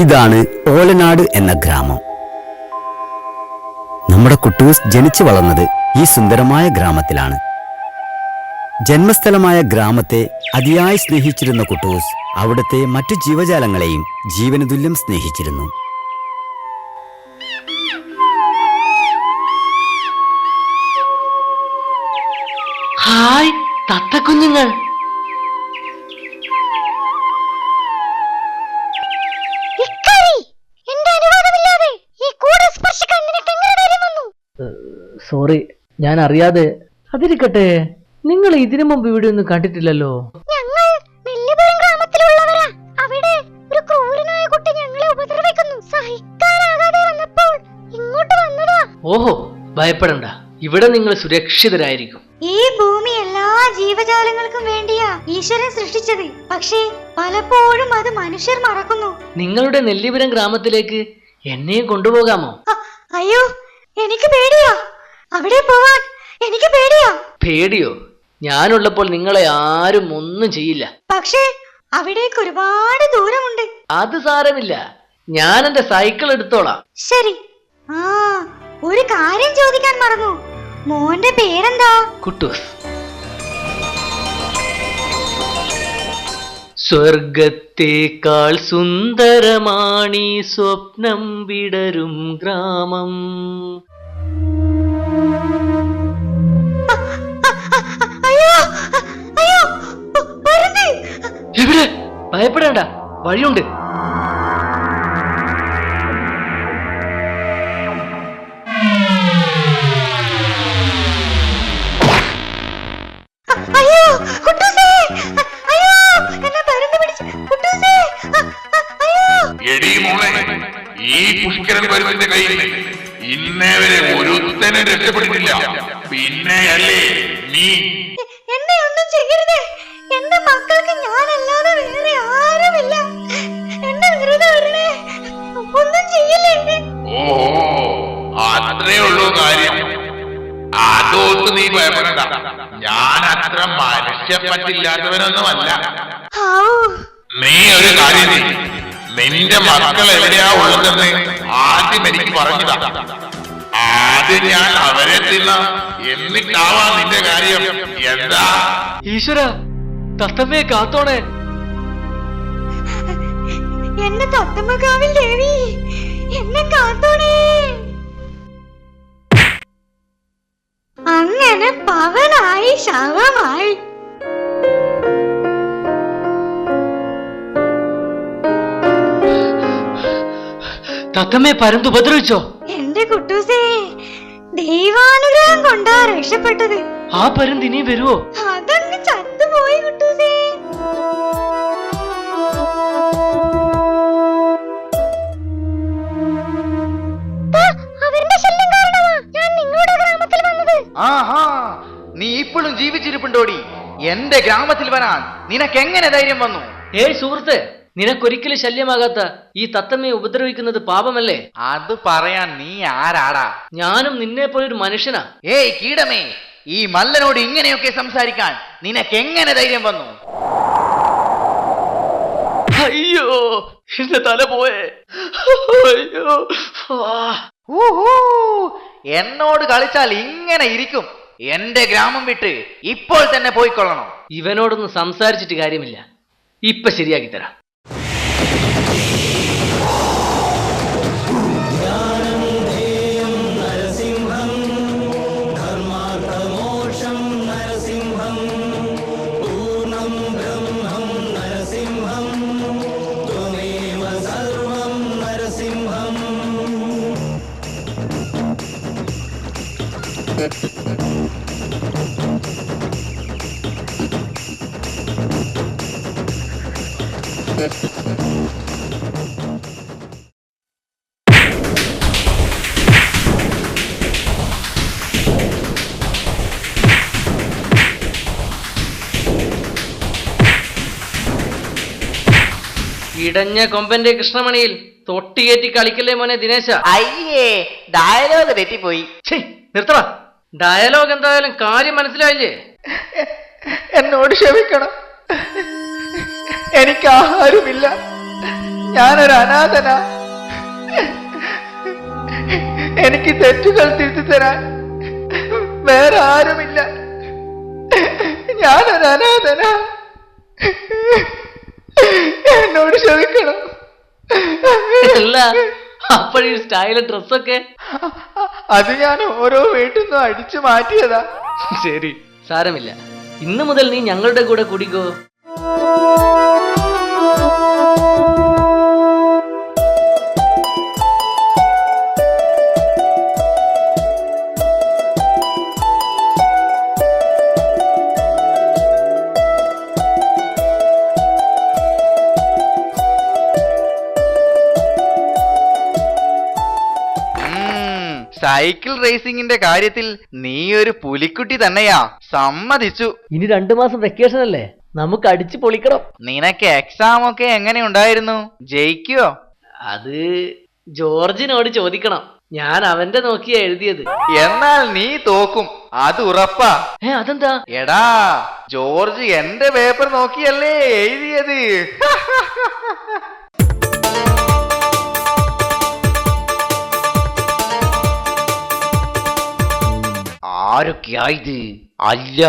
ഇതാണ് ഓലനാട് എന്ന ഗ്രാമം. നമ്മുടെ കുട്ടൂസ് ജനിച്ചു വളർന്നത് ഈ സുന്ദരമായ ഗ്രാമത്തിലാണ്. ജന്മസ്ഥലമായ ഗ്രാമത്തെ അതിയായി സ്നേഹിച്ചിരുന്ന കുട്ടൂസ് അവിടുത്തെ മറ്റു ജീവജാലങ്ങളെയും ജീവനതുല്യം സ്നേഹിച്ചിരുന്നു. ഹായ് തത്തക്കുഞ്ഞുങ്ങൾ, സോറി, ഞാൻ അറിയാതെ. അതിരിക്കട്ടെ, നിങ്ങൾ ഇതിനു മുമ്പ് ഇവിടെ ഒന്നും കണ്ടിട്ടില്ലല്ലോ. ഞങ്ങൾ നെല്ലിപുരം ഗ്രാമത്തിലുള്ളവരാ. അവിടെ ഒരു ക്രൂരനായ കുട്ടി ഞങ്ങളെ ഉപദ്രവിക്കുന്നു. സഹിക്കാനാകാതെ വന്നപ്പോൾ ഇങ്ങോട്ട് വന്നതാ. ഓഹോ, ഭയപ്പെടണ്ട, ഇവിടെ നിങ്ങൾ സുരക്ഷിതരായിരിക്കും. ഈ ഭൂമി എല്ലാ ജീവജാലങ്ങൾക്കും വേണ്ടിയാ ഈശ്വരൻ സൃഷ്ടിച്ചത്. പക്ഷേ പലപ്പോഴും അത് മനുഷ്യർ മറക്കുന്നു. നിങ്ങളുടെ നെല്ലിപുരം ഗ്രാമത്തിലേക്ക് എന്നെയും കൊണ്ടുപോകാമോ? അയ്യോ, എനിക്ക് പേടിയാ. അവിടെ പോവാൻ എനിക്ക് പേടിയാ. പേടിയോ? ഞാനുള്ളപ്പോൾ നിങ്ങളെ ആരും ഒന്നും ചെയ്യില്ല. പക്ഷേ അവിടേക്ക് ഒരുപാട് ദൂരമുണ്ട്. അത് സാരമില്ല, ഞാൻ എന്റെ സൈക്കിൾ എടുത്തോളാം. ശരി. ഒരു കാര്യം ചോദിക്കാൻ മറന്നു. മോന്റെ പേരെന്താ? കുട്ടൂസ്. സ്വർഗത്തേക്കാൾ സുന്ദരമാണീ സ്വപ്നം വിടരും ഗ്രാമം. ഇവിടെ ഭയപ്പെടേണ്ട, വഴിയുണ്ട്. ഈ പുഷ്കരൻ വരുന്നതിന്റെ കയ്യിൽ ഇന്നേ വരെ ഒരുത്തനെ രക്ഷപ്പെട്ടിട്ടില്ല. പിന്നെയല്ലേ നീ? എന്നെ ഒന്നും ചെയ്യരുത്. എന്റെ മക്കൾക്ക് ഞാനല്ലാതെ വേറെ ആരുമില്ല. എന്നെ വെറുതെ വരണേ, ഒന്നും ചെയ്യല്ലേ. ഓഹോ, അത്രേ ഉള്ളൂ കാര്യം. അതോട്ട് നീ ഭയപ്പെടണ്ട. ഞാൻ അത്ര മനുഷ്യപ്പറ്റില്ലാത്തവനൊന്നുമല്ല. നീ ഒരു കാര്യം ചെയ്യ്. നിന്റെ മക്കൾ എവിടെയാ ഉള്ളതെന്ന് ആദ്യം എനിക്ക് പറഞ്ഞതാ. ആദ്യം ഞാൻ അവരെ തിന്ന, എന്നിട്ടാവാ നിന്റെ കാര്യം. എന്താ? ഈശ്വര, തത്തമ്മയെ കാത്തോണേ. എന്നെ തത്തമ്മക്കാവിൽ ദേവി, എന്നെ കാത്തോണേ. അങ്ങനെ പവനായി ശവമായി. തത്തമ്മയെ പരന്ത് ഉപദ്രവിച്ചോ? എന്റെ കുട്ടൂസേ, ദൈവാനുഗ്രഹം കൊണ്ടാ രക്ഷപ്പെട്ടത്. ആ പരന്ത് ഇനി വരുവോ? അതങ്ങ് ചത്തുപോയി കുട്ടൂസേ. അവരുടെ ശല്യം കാരണമാ ഞാൻ നിങ്ങളുടെ ഗ്രാമത്തിൽ വന്നത്. ആഹാ, നീ ഇപ്പോഴും ജീവിച്ചിരിപ്പുണ്ടോടി? എന്റെ ഗ്രാമത്തിൽ വരാൻ നിനക്കെങ്ങനെ ധൈര്യം വന്നു? ഏയ് സുഹൃത്തെ, നിനക്കൊരിക്കലും ശല്യമാകാത്ത ഈ തത്തമ്മയെ ഉപദ്രവിക്കുന്നത് പാപമല്ലേ? അത് പറയാൻ നീ ആരാടാ? ഞാനും നിന്നെ പോലൊരു മനുഷ്യനാ. ഏയ് കീടമേ, ഈ മല്ലനോട് ഇങ്ങനെയൊക്കെ സംസാരിക്കാൻ നിനക്കെങ്ങനെ ധൈര്യം വന്നു? അയ്യോ എന്റെ തല പോയേ. അയ്യോ ഊഹൂ, എന്നോട് കളിച്ചാൽ ഇങ്ങനെ ഇരിക്കും. എന്റെ ഗ്രാമം വിട്ട് ഇപ്പോൾ തന്നെ പോയിക്കൊള്ളണം. ഇവനോടൊന്നും സംസാരിച്ചിട്ട് കാര്യമില്ല. ഇപ്പൊ ശരിയാക്കി തരാം. ഇടഞ്ഞ കൊമ്പന്റെ കൃഷ്ണമണിയിൽ തൊട്ടിയേറ്റി കളിക്കല്ലേ മോനെ ദിനേശ. അയ്യേ, ഡയലോഗ് തെറ്റിപ്പോയി. നിർത്തണ. ഡയലോഗ് എന്തായാലും കാര്യം മനസ്സിലായില്ലേ? എന്നോട് ക്ഷമിക്കണം. എനിക്ക് ആഹാരമില്ല. ഞാനൊരു അനാഥനാ. എനിക്ക് തെറ്റുകൾ തിരുത്തി തരാൻ വേറെ ആരുമില്ല. ഞാനൊരു അനാഥനാ. എന്നോട് ക്ഷമിക്കണം. അല്ല, അപ്പോഴീ സ്റ്റൈല് ഡ്രസ്സൊക്കെ അത് ഞാൻ ഓരോ വീട്ടിൽ നിന്നും അടിച്ചു മാറ്റിയതാ. ശരി, സാരമില്ല. ഇന്നു മുതൽ നീ ഞങ്ങളുടെ കൂടെ കുടിക്കോ. സൈക്കിൾ റേസിംഗിന്റെ കാര്യത്തിൽ നീ ഒരു പുലിക്കുട്ടി തന്നെയാ. സമ്മതിച്ചു. ഇനി 2 മാസം വെക്കേഷൻ അല്ലേ, നമുക്ക് അടിച്ചു പൊളിക്കണം. നിനക്ക് എക്സാം ഒക്കെ എങ്ങനെ ഉണ്ടായിരുന്നു? ജയിക്കോ? അത് ജോർജിനോട് ചോദിക്കണം. ഞാൻ അവന്റെ നോക്കിയാ എഴുതിയത്. എന്നാൽ നീ തോക്കും, അത് ഉറപ്പാ. അതെന്താ? എടാ, ജോർജ് എന്റെ പേപ്പർ നോക്കിയല്ലേ എഴുതിയത്. ആരൊക്കെയായത്? അല്ല,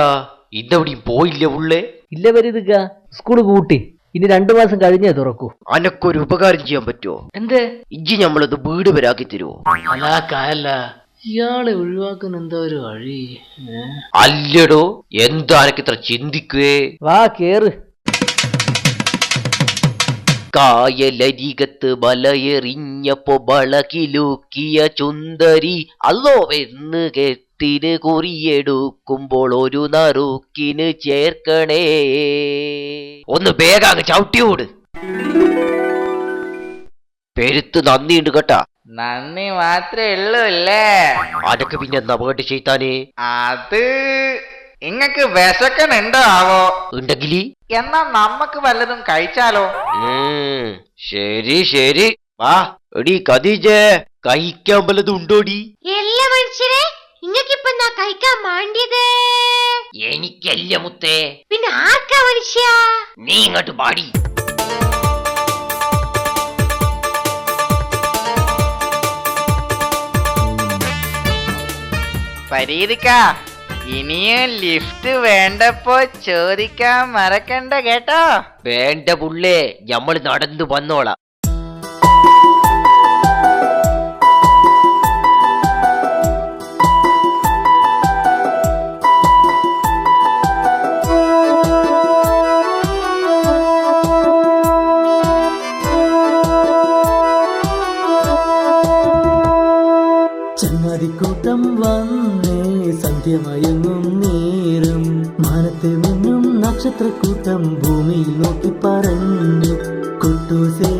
ഇതെവിടെയും പോയില്ല പുള്ളേ? ഇല്ല വരുതുക, സ്കൂള് പൂട്ടി. ഇനി 2 മാസം കഴിഞ്ഞേ തുറക്കൂ. അനക്കൊരു ഉപകാരം ചെയ്യാൻ പറ്റുമോ? എന്തേ? ഇജ്ജി നമ്മളത് വീട് വരാക്കി തരുമോ? അല്ല, ഇയാളെ ഒഴിവാക്കുന്ന എന്താ ഒരു വഴി? അല്ലടോ, എന്താനക്ക് ഇത്ര ചിന്തിക്കുവേ? വാ കേറ്. കായലരികത്ത് മലയെറിഞ്ഞപ്പോ വളകിലൂക്കിയ ചുന്ദരി അല്ലോ എന്ന് കെട്ടിന് കുറിയെടുക്കുമ്പോൾ ഒരു നറുക്കിന് ചേർക്കണേ. ഒന്ന് വേഗം ചവിട്ടിയോട്. പെരുത്ത് നന്ദിയുണ്ട് കേട്ടാ. നന്ദി മാത്രമേ ഉള്ളൂ അല്ലേ? അതൊക്കെ പിന്നെ എന്താ പോയിട്ട് ചെയ്താനേ? അത് ഇങ്ങക്ക് വിശക്കനുണ്ടോ ആവോ? ഉണ്ടെങ്കിൽ എന്നാ നമ്മക്ക് വല്ലതും കഴിച്ചാലോ? ശരി വാ. എടി കദീജേ, കഴിക്കാൻ വല്ലതും ഉണ്ടോടി? എല്ലാ മനുഷ്യരെ ഇങ്ങക്കിപ്പോ എന്നാ കഴിക്കാൻ മാണ്ടിയത്? എനിക്കല്ല മുത്തേ. പിന്നെ ആർക്കാ മനുഷ്യ? നീ ഇങ്ങോട്ട് പാടി. പരീതിക്ക, ഇനിയും ലിഫ്റ്റ് വേണ്ടപ്പോ ചോദിക്കാൻ മറക്കണ്ട കേട്ടോ. വേണ്ട പുള്ളേ, ഞമ്മള് നടന്നു വന്നോളാം. ചങ്ങാതിക്കൂട്ടം വന്നേ സന്ധ്യമയങ്ങും നേരം, മാനത്ത് മിന്നും നക്ഷത്രക്കൂട്ടം ഭൂമിയിൽ നോക്കി പറഞ്ഞു. കുട്ടൂസേ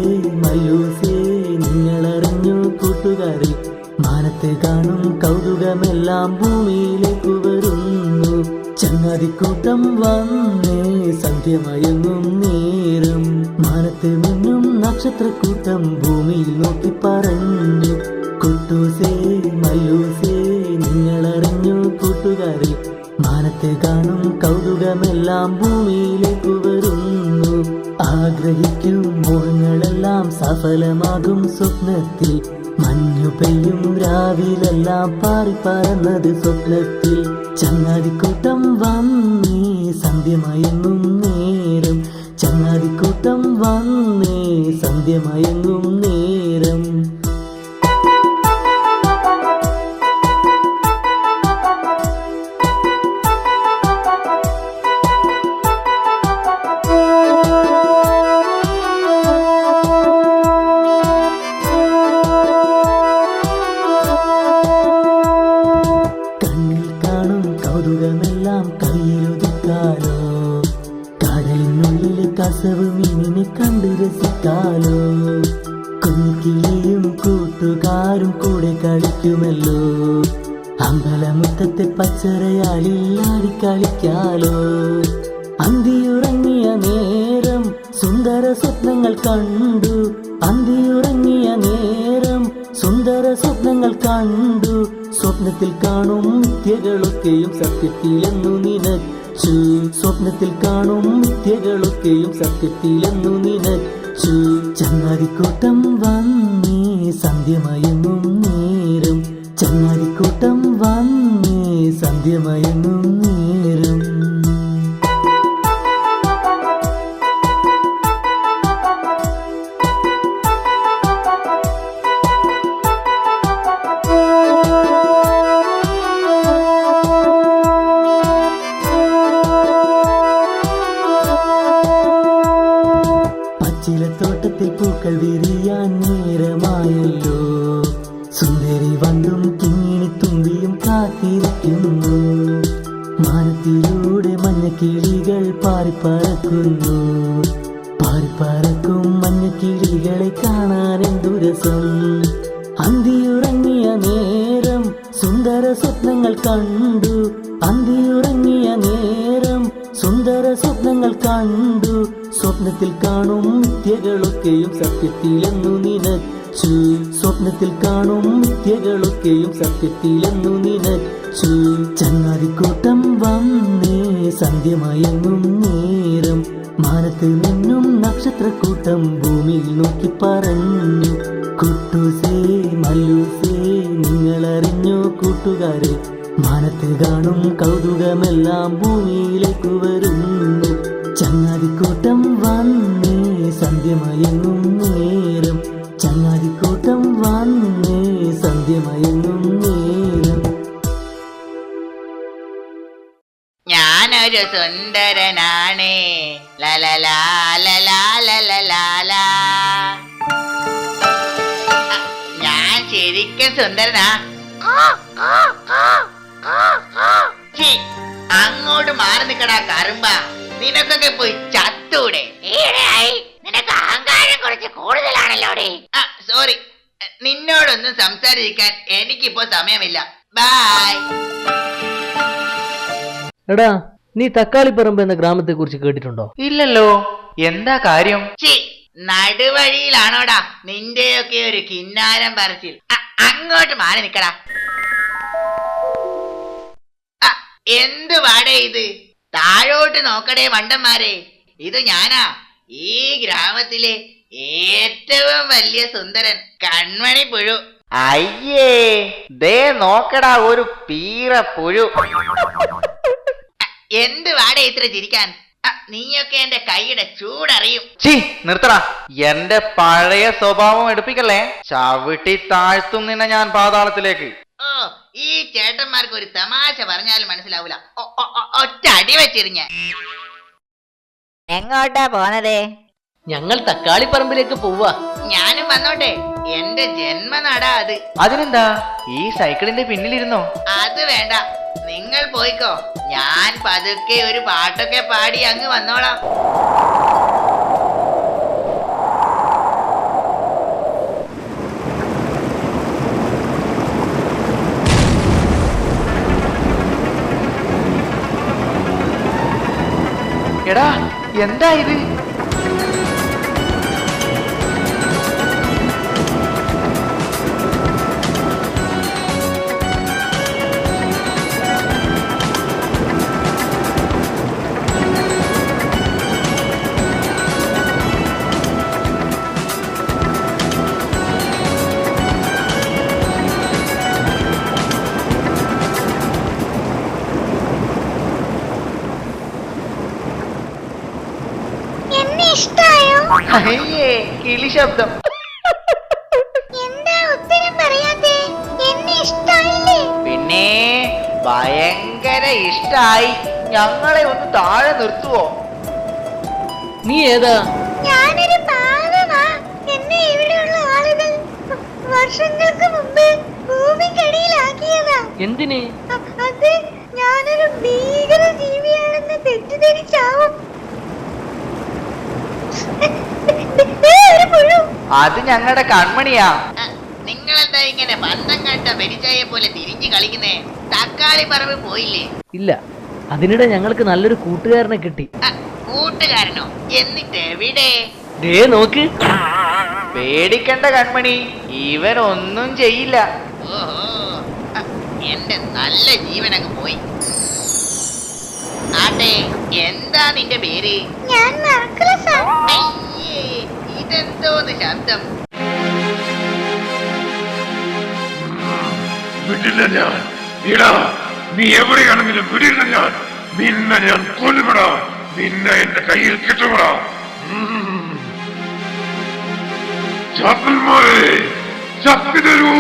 മയൂസേ നിങ്ങളറിഞ്ഞു കൂട്ടുകാരെ, മാനത്തെ കാണും കൗതുകമെല്ലാം ഭൂമിയിലേക്ക് വരുന്നു. ചങ്ങാതിക്കൂട്ടം വന്നേ സന്ധ്യമയങ്ങും നേരം, മാനത്ത് മിന്നും നക്ഷത്രക്കൂട്ടം ഭൂമിയിൽ നോക്കി പറഞ്ഞു. കുട്ടൂസേ മയൂസേ നിങ്ങളറിഞ്ഞു കൂട്ടുകാരെ, മാനത്തെ മനത്തെ കാണും കൗതുകമെല്ലാം ഭൂമിയിലേക്ക് വരുന്നു. ആഗ്രഹിക്കും മോഹങ്ങളെല്ലാം സഫലമാകും സ്വപ്നത്തിൽ. മഞ്ഞു പെയ്യും രാവിലെല്ലാം പാറി പറന്നത് സ്വപ്നത്തിൽ. ചങ്ങാതിക്കൂട്ടം വന്നേ സന്ധ്യമയങ്ങും നേരം. ചങ്ങാതിക്കൂട്ടം വന്നേ സന്ധ്യമയങ്ങും നേരം. കയ്യിലൊതുക്കാലോ, കടലിനുള്ളിലെ കസവ് മീനിനെ കണ്ടു രസിക്കാലോ. കുഞ്ഞിക്കിളിയും കൂട്ടുകാരും കൂടെ കളിക്കുമല്ലോ. അമ്പലമുറ്റത്തെ പച്ചരയാലിൽ ആടിക്കളിക്കാലോ. അന്തിയുറങ്ങിയ നേരം സുന്ദര സ്വപ്നങ്ങൾ കണ്ടു. അന്തിയുറങ്ങിയ നേരം സുന്ദര സ്വപ്നങ്ങൾ കണ്ടു. സ്വപ്നത്തിൽ കാണും മിഥ്യകളൊക്കെയും സത്യത്തിലെന്നു നിനച്ചു. സ്വപ്നത്തിൽ കാണും മിഥ്യകളൊക്കെയും സത്യത്തിലെന്നു നിനച്ചു. ചങ്ങാതിക്കൂട്ടം വന്നേ സന്ധ്യമയങ്ങും നേരം. ചങ്ങാതിക്കൂട്ടം വന്നേ സന്ധ്യമയങ്ങും നേരം. തോട്ടത്തിൽ പൂക്കൾ വിരിയാൻ നേരമായല്ലോ. സുന്ദരി വണ്ടും കിങ്ങിണി തുമ്പിയും കാത്തിരിക്കുന്നു. മാനത്തിലൂടെ മഞ്ഞക്കിളികൾ പാറിപ്പറക്കുന്നു. പാറിപ്പറക്കും മഞ്ഞക്കിളികളെ കാണാൻ എന്തു രസം. അന്തിയുറങ്ങിയ നേരം സുന്ദര സ്വപ്നങ്ങൾ കണ്ടു. അന്തിയുറങ്ങിയ നേരം സുന്ദര സ്വപ്നങ്ങൾ കണ്ടു. സ്വപ്നത്തിൽ കാണും മിഥ്യകളൊക്കെയും സത്യത്തിലെന്നു നിനച്ചു. സ്വപ്നത്തിൽ കാണും മിഥ്യകളൊക്കെയും സത്യത്തിലെന്നു നിനച്ചു. ചങ്ങാതിക്കൂട്ടം വന്നേ സന്ധ്യമയങ്ങും നേരം. മാനത്ത് നിന്നും നക്ഷത്രക്കൂട്ടം ഭൂമിയിൽ നോക്കി പറഞ്ഞു. കുട്ടൂസേ മല്ലൂസേ നിങ്ങളറിഞ്ഞോ കൂട്ടുകാരെ, മാനത്ത് കാണും കൗതുകമെല്ലാം ഭൂമിയിലേക്ക് വരുന്നു. ചങ്ങാതിക്കൂട്ടം വന്നേ സന്ധ്യമയങ്ങും നേരം. ചങ്ങാതിക്കൂട്ടം വന്നേ സന്ധ്യമയങ്ങും നേരം. ഞാനൊരു സുന്ദരനാണേ ലലലാ ലലാ ലലലാ. ഞാൻ ശരിക്കും സുന്ദരനാ. ഛീ, അങ്ങോട്ട് മാറി നിക്കടാ കറുമ്പ. നിനക്കൊക്കെ പോയി ചത്തൂടെ. നിനക്ക് അഹങ്കാരം കുറച്ച് കൂടുതലാണല്ലോ. സോറി, നിന്നോടൊന്നും സംസാരിക്കാൻ എനിക്കിപ്പോ സമയമില്ല. ബൈ. എടാ, നീ തക്കാളിപ്പറമ്പ് എന്ന ഗ്രാമത്തെ കുറിച്ച് കേട്ടിട്ടുണ്ടോ? ഇല്ലല്ലോ. എന്താ കാര്യം? നടുവഴിയിലാണോടാ നിന്റെയൊക്കെ ഒരു കിന്നാരം പറച്ചിൽ. അങ്ങോട്ട് മാറി നിക്കടാ. എന്ത് വാടേ ഇത്? താഴോട്ട് നോക്കടേ വണ്ടന്മാരെ. ഇത് ഞാനാ, ഈ ഗ്രാമത്തിലെ ഏറ്റവും വലിയ സുന്ദരൻ കൺമണി പുഴു. അയ്യേ, ദേ നോക്കടാ ഒരു പീറ പുഴു. എന്ത് വാടേ ഇത്ര ചിരിക്കാൻ? നീയൊക്കെ എന്റെ കൈയുടെ ചൂടറിയും. ചീ, നിർത്തടാ. എന്റെ പഴയ സ്വഭാവം എടുപ്പിക്കല്ലേ. ചവിട്ടി താഴ്ത്തും നിന്നെ ഞാൻ പാതാളത്തിലേക്ക്. ഓ, ഈ ചേട്ടന്മാർക്ക് ഒരു തമാശ പറഞ്ഞാലും മനസ്സിലാവൂല. ഒറ്റ അടി വെച്ചിരുഞ്ഞ. എങ്ങോട്ടാ പോന്നതേ? ഞങ്ങൾ തക്കാളിപ്പറമ്പിലേക്ക് പോവാ. ഞാനും വന്നോട്ടെ. എന്റെ ജന്മനാടാ അത്. അതിനെന്താ, ഈ സൈക്കിളിന്റെ പിന്നിലിരുന്നോ? അത് വേണ്ട, നിങ്ങൾ പോയിക്കോ. ഞാൻ പതുക്കെ ഒരു പാട്ടൊക്കെ പാടി അങ്ങ് വന്നോളാം. എടാ, എന്താ ഇത്? ഇഷ്ടായോ? അയ്യേ കിളി ശബ്ദം. എന്താ ഉത്തരം പറയാത്തെ? എന്നെ ഇഷ്ടായില്ലേ? പിന്നെ ഭയങ്കര ഇഷ്ടായി. ഞങ്ങളെ ഒന്ന് താഴെ നിർത്തുവോ? നീ ഏതാ? ഞാനൊരു പാവമാ. എന്നെ ഇവിടെയുള്ള ആളുകൾ വർഷങ്ങൾക്ക് മുമ്പ് ഭൂമിക്കടിയിലാക്കിയതാ. എന്തിന്? അത് ഞാനൊരു ഭീകര ജീവിയാണെന്ന് തെറ്റിദ്ധരിച്ചാവും. ഒരു പുഴു. അത് ഞങ്ങളുടെ കൺമണിയാ. നിങ്ങളെന്താ ഇങ്ങനെ ബന്ധം കണ്ട പെരിച്ചായെ പോലെ തിരിഞ്ഞു കളിക്കുന്നേ? തക്കാളി പറമ്പ് പോയില്ലേ? ഇല്ല, അതിനിടെ ഞങ്ങൾക്ക് നല്ലൊരു കൂട്ടുകാരനെ കിട്ടി. കൂട്ടുകാരനോ? എന്നിട്ട് എവിടെ? ദേ നോക്ക്. പേടിക്കണ്ട കൺമണി, ഇവൻ ഒന്നും ചെയ്യില്ല. ഓഹോ, എന്റെ നല്ല ജീവൻ അങ്ങ് പോയി. ആട്ടെ, എന്താ നിന്റെ പേര്? ഞാൻ മർക്കുലസാ. അയ്യേ, ഇതെന്തോന്ന് ശബ്ദം? വിടില്ല ഞാൻ. ഇടാ, നീ എവിടെയാണെങ്കിലും വിടില്ല ഞാൻ. നിന്നെ ഞാൻ കൊല്ലുപെടാ. നിന്നെ എന്റെ കയ്യിൽ കിട്ടുപെടാ. ചാപ്പന്മാരെ, ചപ്പി തരൂ.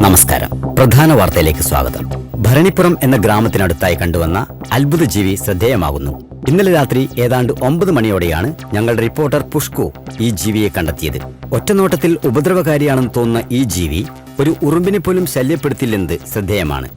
നമസ്കാരം. പ്രധാന വാർത്തയിലേക്ക് സ്വാഗതം. ഭരണിപ്പുറം എന്ന ഗ്രാമത്തിനടുത്തായി കണ്ടുവന്ന അത്ഭുത ജീവി ശ്രദ്ധേയമാകുന്നു. ഇന്നലെ രാത്രി ഏതാണ്ട് 9 മണിയോടെയാണ് ഞങ്ങളുടെ റിപ്പോർട്ടർ പുഷ്കു ഈ ജീവിയെ കണ്ടെത്തിയത്. ഒറ്റനോട്ടത്തിൽ ഉപദ്രവകാരിയാണെന്ന് തോന്നുന്ന ഈ ജീവി ഒരു ഉറുമ്പിനെ പോലും ശല്യപ്പെടുത്തില്ലെന്നത് ശ്രദ്ധേയമാണ്.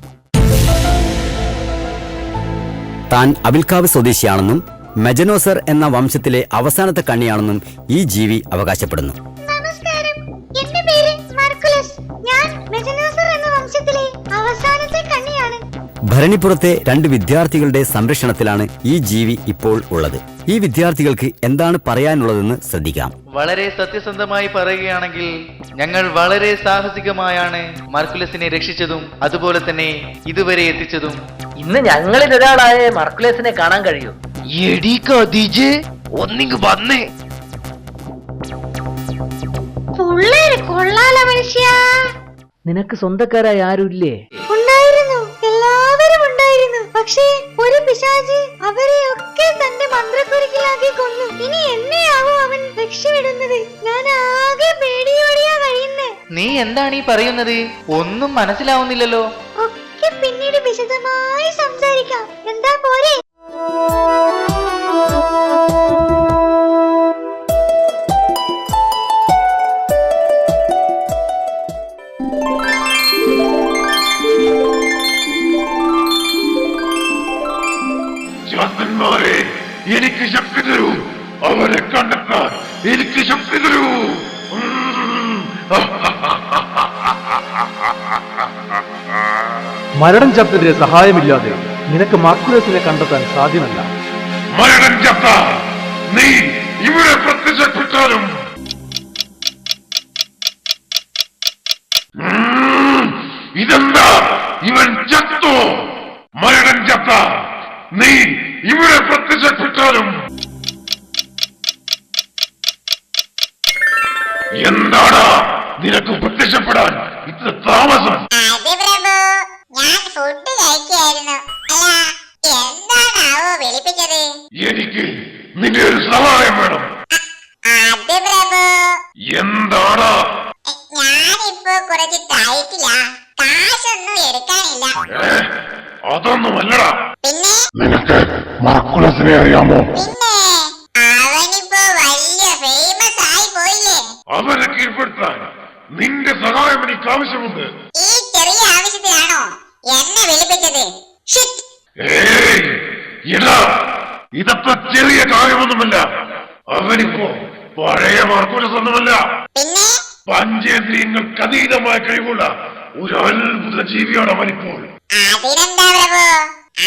താൻ അവിൽക്കാവ് സ്വദേശിയാണെന്നും മെജനോസർ എന്ന വംശത്തിലെ അവസാനത്തെ കണ്ണിയാണെന്നും ഈ ജീവി അവകാശപ്പെടുന്നു. നമസ്കാരം, എന്റെ പേര് മർക്കുലസ്. ഞാൻ മെജനോസർ എന്ന വംശത്തിലെ അവസാനത്തെ കണ്ണിയാണ്. ഭരണിപ്പുറത്തെ 2 വിദ്യാർത്ഥികളുടെ സംരക്ഷണത്തിലാണ് ഈ ജീവി ഇപ്പോൾ ഉള്ളത്. ഈ വിദ്യാർത്ഥികൾക്ക് എന്താണ് പറയാനുള്ളതെന്ന് ശ്രദ്ധിക്കാം. വളരെ സത്യസന്ധമായി പറയുകയാണെങ്കിൽ ഞങ്ങൾ വളരെ സാഹസികമായാണ് മർക്കുലസിനെ രക്ഷിച്ചതും അതുപോലെ തന്നെ ഇതുവരെ എത്തിച്ചതും. ഇന്ന് ഞങ്ങളിൽ ഒരാളായ മർക്കുലസിനെ കാണാൻ കഴിയൂ. എടി കദീജെ, ഒന്നിങ്ങ് വന്നേ. പിള്ളേര് കൊള്ളാല മനുഷ്യ. നിനക്ക് സ്വന്തക്കാരായ ആരുമില്ലേ? ഉണ്ടായിരുന്നു, എല്ലാവരും ഉണ്ടായിരുന്നു. പക്ഷേ ഒരു പിശാച് അവരെയൊക്കെ തന്റെ മന്ത്രക്കുരുക്കിലാക്കി കൊന്നു. ഇനി എന്നെയാവും അവൻ രക്ഷപ്പെടുന്നത്. ഞാൻ ആകെ പേടിയോടെയാ കഴിയുന്നേ. നീ എന്താണ് ഈ പറയുന്നത്? ഒന്നും മനസ്സിലാവുന്നില്ലല്ലോ. ഒക്കെ പിന്നീട് വിശദമായി സംസാരിക്കാം. എന്താ പോരെ? ചാപ്പന്മാരെ, എനിക്ക് ശക്തി തരൂ. അവരെ കണ്ടെത്താൻ എനിക്ക് ശക്തി തരൂ. മരണം ചപ്തന്റെ സഹായമില്ലാതെ നിനക്ക് മർക്കുലസിനെ കണ്ടെത്താൻ സാധ്യമല്ല. മരണം ചത്ത നീ ഇവിടെ പ്രത്യക്ഷപ്പെട്ടാലും ഇതെന്താ? ഇവൻ ചത്തോ? മരണം ചത്ത നീ ഇവിടെ പ്രത്യക്ഷപ്പെട്ടാലും എന്താണ് നിനക്ക് പ്രത്യക്ഷപ്പെടാൻ ഇത്ര താമസം? അതെ പ്രഭു, ഞാൻ ഫുഡ് കഴിക്കായിരുന്നു. അല്ല, എന്താണാവോ വിളിപ്പിച്ചത്? എനിക്ക് നിന്റെ ഒരു സഹായം വേണം. അതെ പ്രഭു, എന്താണ്? ഞാനിപ്പോ കുറച്ച് ടൈറ്റില്ല. കാശൊന്നും എടുക്കാനില്ല. അതൊന്നുമല്ലടാ. പിന്നെ നിനക്ക് മർക്കുലസിനെ അറിയാമോ? പിന്നെ അവനിപ്പോ വലിയ ഫേമസ് ആയി പോയില്ലേ? അവനെ കീഴ്പ്പെടുത്താൻ നിന്റെ സഹായം എനിക്ക് ആവശ്യമുണ്ട്. ഈ ചെറിയ ആവശ്യത്തിനാണോ എന്നെ വിളിപ്പിച്ചത്? ഷിറ്റ്. ഏയ്, എടാ, ഇതപ്പോ ചെറിയ കാര്യമൊന്നുമല്ല. അവനിപ്പോ പഴയ മർക്കുലസ് ഒന്നുമല്ല. പിന്നെ പഞ്ചേന്ദ്രിയങ്ങൾക്ക് അതീതമായ കഴിവുള്ള ഒരു അത്ഭുത ജീവിയാണ് അവനിപ്പോൾ. അതിനെന്താ പ്രഭു,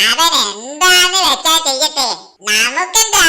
അവൻ എന്താന്ന് വെച്ചാ ചെയ്യട്ടെ, നമുക്കെന്താ?